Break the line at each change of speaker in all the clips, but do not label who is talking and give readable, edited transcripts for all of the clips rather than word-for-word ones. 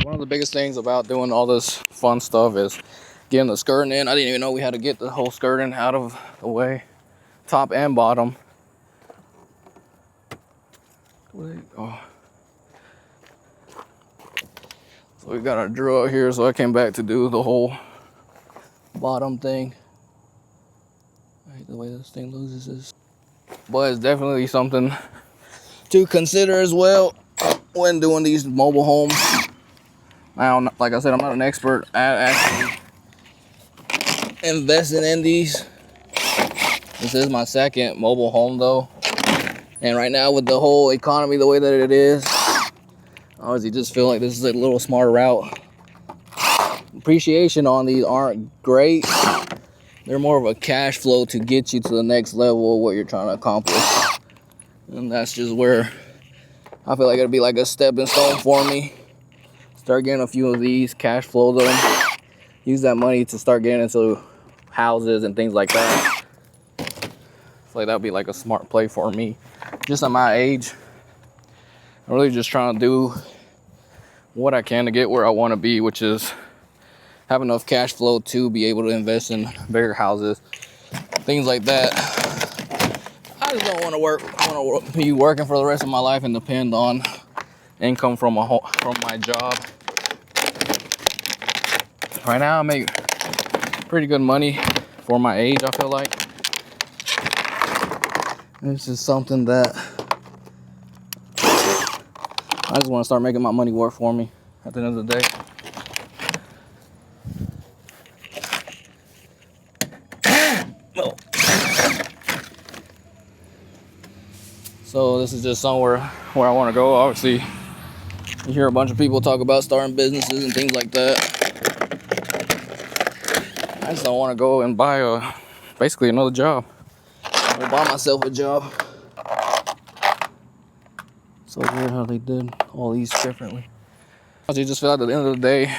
One of the biggest things about doing all this fun stuff is getting the skirting in. I didn't even know we had to get the whole skirting out of the way, top and bottom. Oh. So we got our drill out here, so I came back to do the whole bottom thing. I hate the way this thing loses this. But it's definitely something to consider as well when doing these mobile homes. Now, like I said, I'm not an expert at actually investing in these. This is my second mobile home though. And right now with the whole economy the way that it is, I honestly just feel like this is a little smarter route. Appreciation on these aren't great. They're more of a cash flow to get you to the next level of what you're trying to accomplish. And that's just where I feel like it'll be like a stepping stone for me. Start getting a few of these, cash flow them, use that money to start getting into houses and things like that. I feel like that would be like a smart play for me. Just at my age, I'm really just trying to do what I can to get where I want to be, which is have enough cash flow to be able to invest in bigger houses, things like that. I just don't want to work. I want to be working for the rest of my life and depend on income from my job. Right now I make pretty good money for my age, I feel like. This is something that I just want to start making my money work for me at the end of the day. Oh. So this is just somewhere where I want to go. Obviously, you hear a bunch of people talk about starting businesses and things like that. I just don't want to go and buy basically another job. I'm gonna buy myself a job. So weird how they did all these differently. I just feel like at the end of the day,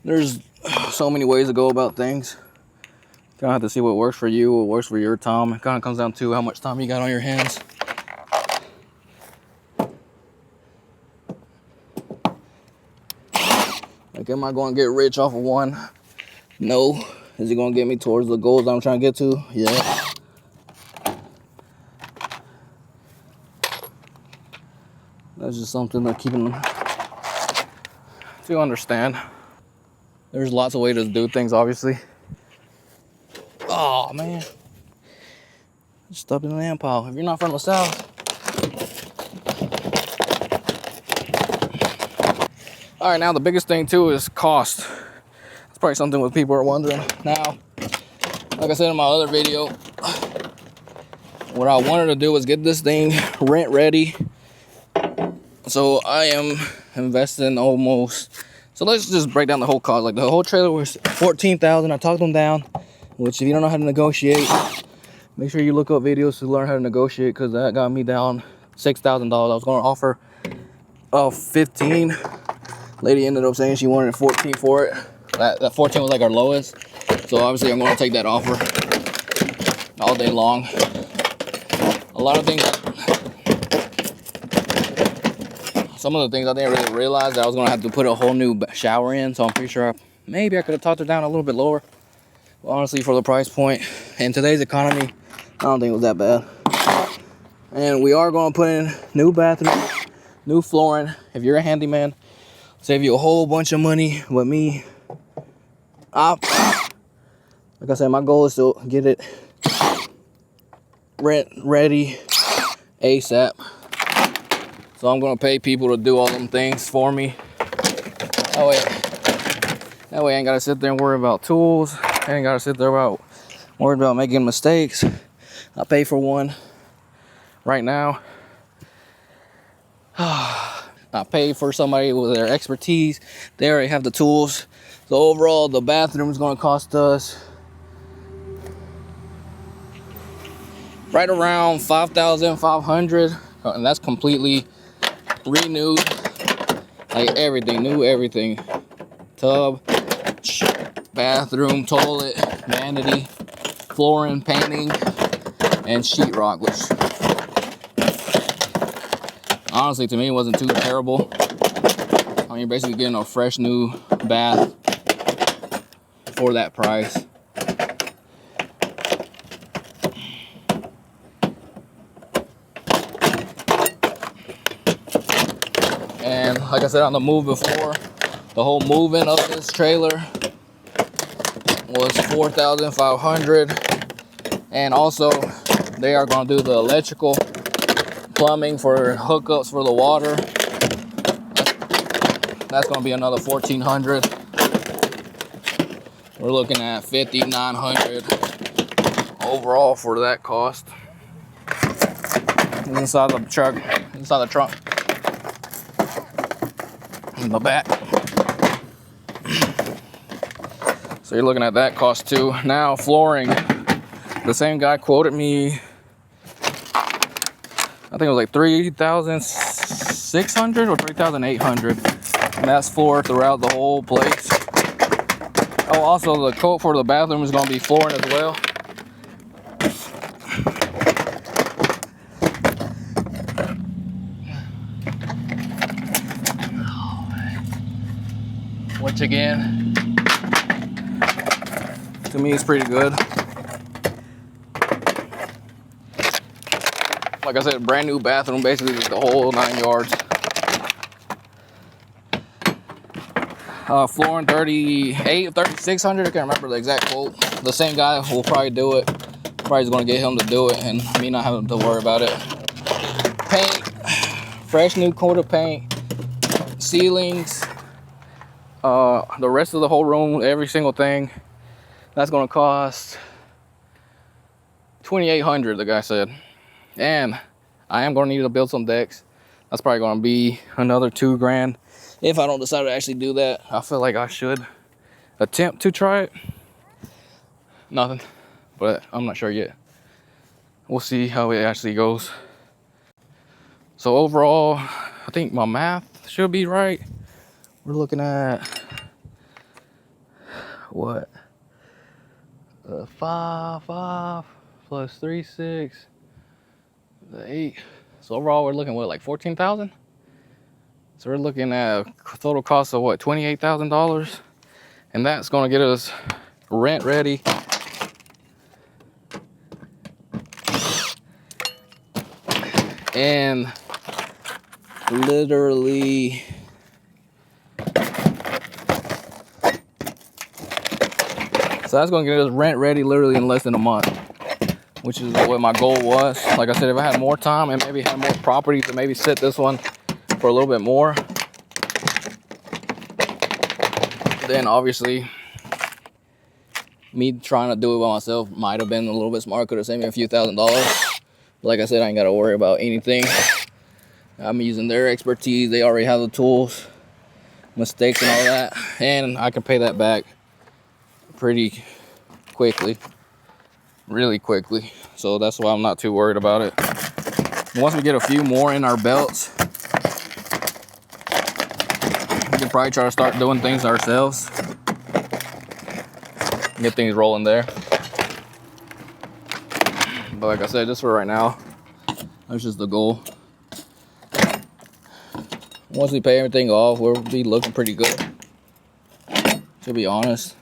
there's so many ways to go about things. You kind of have to see what works for you, what works for your time. It kind of comes down to how much time you got on your hands. Like, am I going to get rich off of one? No. Is it going to get me towards the goals I'm trying to get to? Yeah. That's just something that keeping to understand. There's lots of ways to do things, obviously. Oh, man. Just stuck in an ant pile. If you're not from the South. All right, now the biggest thing, too, is cost. That's probably something what people are wondering. Now, like I said in my other video, what I wanted to do was get this thing rent ready. So I am investing almost. So let's just break down the whole cost. Like the whole trailer was $14,000. I talked them down. Which, if you don't know how to negotiate, make sure you look up videos to learn how to negotiate, because that got me down $6,000. I was going to offer $15,000. Lady ended up saying she wanted $14,000 for it. That $14,000 was like our lowest. So obviously I'm going to take that offer all day long. A lot of things. Some of the things I didn't really realize that I was going to have to put a whole new shower in. So I'm pretty sure maybe I could have talked her down a little bit lower. But honestly, for the price point in today's economy, I don't think it was that bad. And we are going to put in new bathroom, new flooring. If you're a handyman, save you a whole bunch of money. But me, like I said, my goal is to get it rent ready ASAP. So I'm gonna pay people to do all them things for me. That way I ain't gotta sit there and worry about tools. I ain't gotta sit there worried about making mistakes. I pay for one right now. I pay for somebody with their expertise. They already have the tools. So overall, the bathroom is gonna cost us right around $5,500, and that's completely renewed, like everything, new everything. Tub, bathroom, toilet, vanity, flooring, painting, and sheetrock, which honestly to me wasn't too terrible. I mean, you're basically getting a fresh new bath for that price. And like I said on the move before, the whole moving of this trailer was $4,500. And also they are going to do the electrical, plumbing for hookups for the water. That's going to be another $1,400. We're looking at $5,900 overall for that cost. Inside the truck, inside the trunk, in the back. So you're looking at that cost too. Now flooring, the same guy quoted me, I think it was like $3,600 or $3,800, and that's floor throughout the whole place. Oh, also the quote for the bathroom is going to be flooring as well. Which again, to me is pretty good. Like I said, brand new bathroom, basically the whole 9 yards. Flooring $3,600. I can't remember the exact quote. The same guy will probably do it. Probably going to get him to do it, and me not having to worry about it. Paint, fresh new coat of paint, ceilings, the rest of the whole room, every single thing. That's going to cost $2,800. The guy said, and I am going to need to build some decks. That's probably going to be another $2,000. If I don't decide to actually do that, I feel like I should attempt to try it. Nothing, but I'm not sure yet. We'll see how it actually goes. So overall, I think my math should be right. We're looking at what? 5 plus 3, 6, 8. So overall, we're looking what, like 14,000? So we're looking at a total cost of what, $28,000, and that's going to get us rent ready. And literally so that's going to get us rent ready literally in less than a month, which is what my goal was. Like I said, if I had more time and maybe had more property to maybe sit this one for a little bit more, then obviously me trying to do it by myself might have been a little bit smarter. Could have saved me a few $1,000s. But like I said, I ain't got to worry about anything. I'm using their expertise. They already have the tools, mistakes and all that, and I can pay that back pretty quickly, really quickly. So that's why I'm not too worried about it. Once we get a few more in our belts, we can probably try to start doing things ourselves, get things rolling there. But like I said, just for right now, that's just the goal. Once we pay everything off, we'll be looking pretty good, to be honest.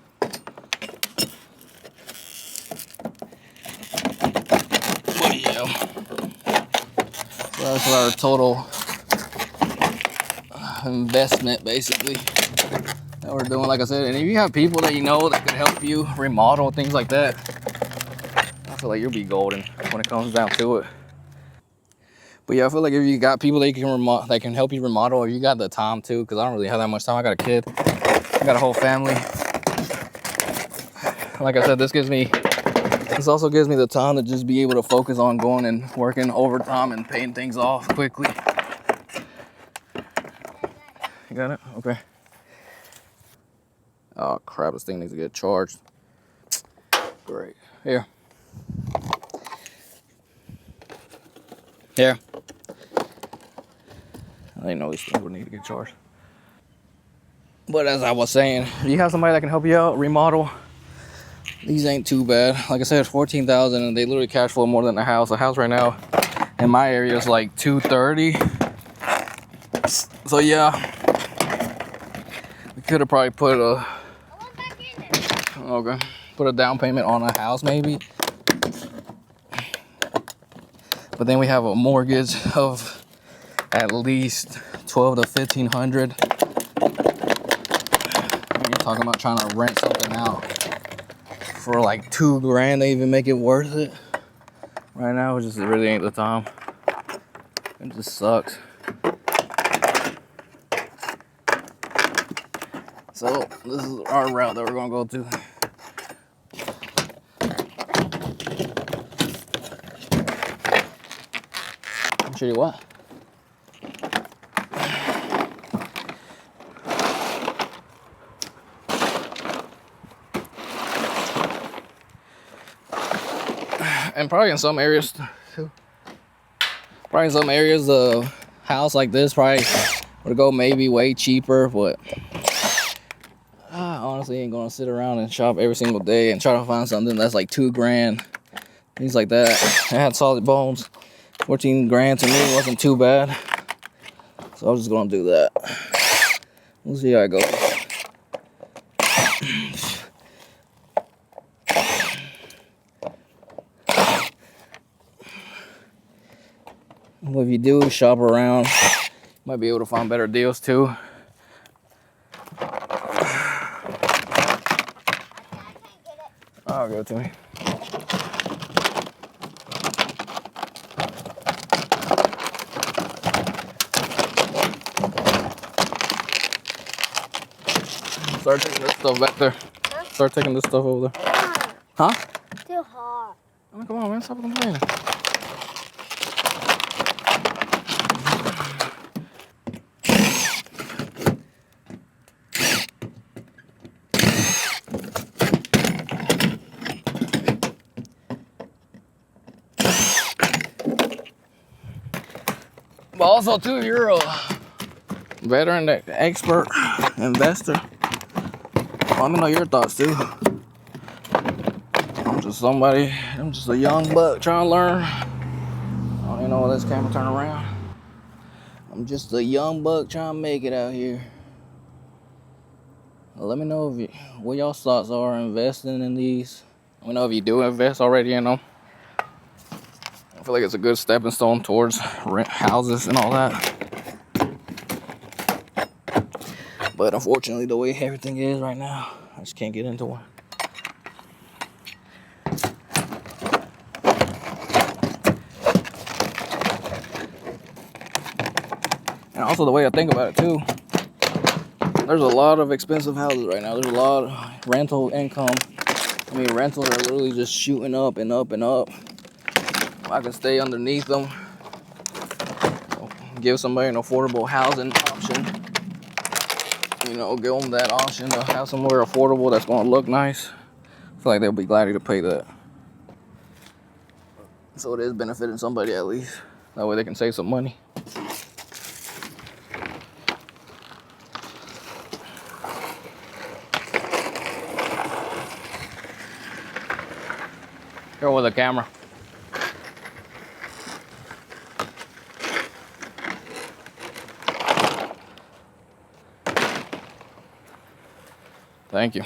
But yeah, so that's our total investment basically that we're doing. Like I said, and if you have people that you know that could help you remodel things like that, I feel like you'll be golden when it comes down to it. But yeah, I feel like if you got people that can help you remodel, or you got the time too, because I don't really have that much time. I got a kid, I got a whole family. Like I said, this also gives me the time to just be able to focus on going and working overtime and paying things off quickly. You got it? Okay. Oh crap, this thing needs to get charged. Great. Here. Here. I didn't know these things would need to get charged. But as I was saying, if you have somebody that can help you out, remodel, these ain't too bad. Like I said, it's $14,000 and they literally cash flow more than the house. The house right now in my area is like $230. So yeah, Could have probably put a down payment on a house maybe. But then we have a mortgage of at least $1,200 to $1,500. You're talking about trying to rent something out for like $2,000 to even make it worth it. Right now, it just really ain't the time. It just sucks. So this is our route that we're gonna go to. I'll show you what. And probably in some areas, a house like this probably would go maybe way cheaper, but I honestly ain't gonna sit around and shop every single day and try to find something that's like $2,000, things like that. It had solid bones. $14,000 to me wasn't too bad, so I was just gonna do that. We'll see how it goes. Well, if you do shop around, you might be able to find better deals too. Oh, give it to me. Start taking this stuff back there. Huh? Start taking this stuff over there. Huh?
Too hot.
Oh, come on, man. Stop complaining. But also, too, if you're a veteran, expert, investor, let me know your thoughts, too. I'm just a young buck trying to learn. I don't even know why this camera turn around. I'm just a young buck trying to make it out here. Let me know what y'all's thoughts are investing in these. Let me know if you do invest already in them. I feel like it's a good stepping stone towards rent houses and all that. But unfortunately, the way everything is right now, I just can't get into one. And also the way I think about it too, there's a lot of expensive houses right now. There's a lot of rental income. I mean, rentals are literally just shooting up and up and up. I can stay underneath them, give somebody an affordable housing option. You know, give them that option to have somewhere affordable that's going to look nice. I feel like they'll be glad to pay that. So it is benefiting somebody at least. That way they can save some money. Here with the camera. Thank you.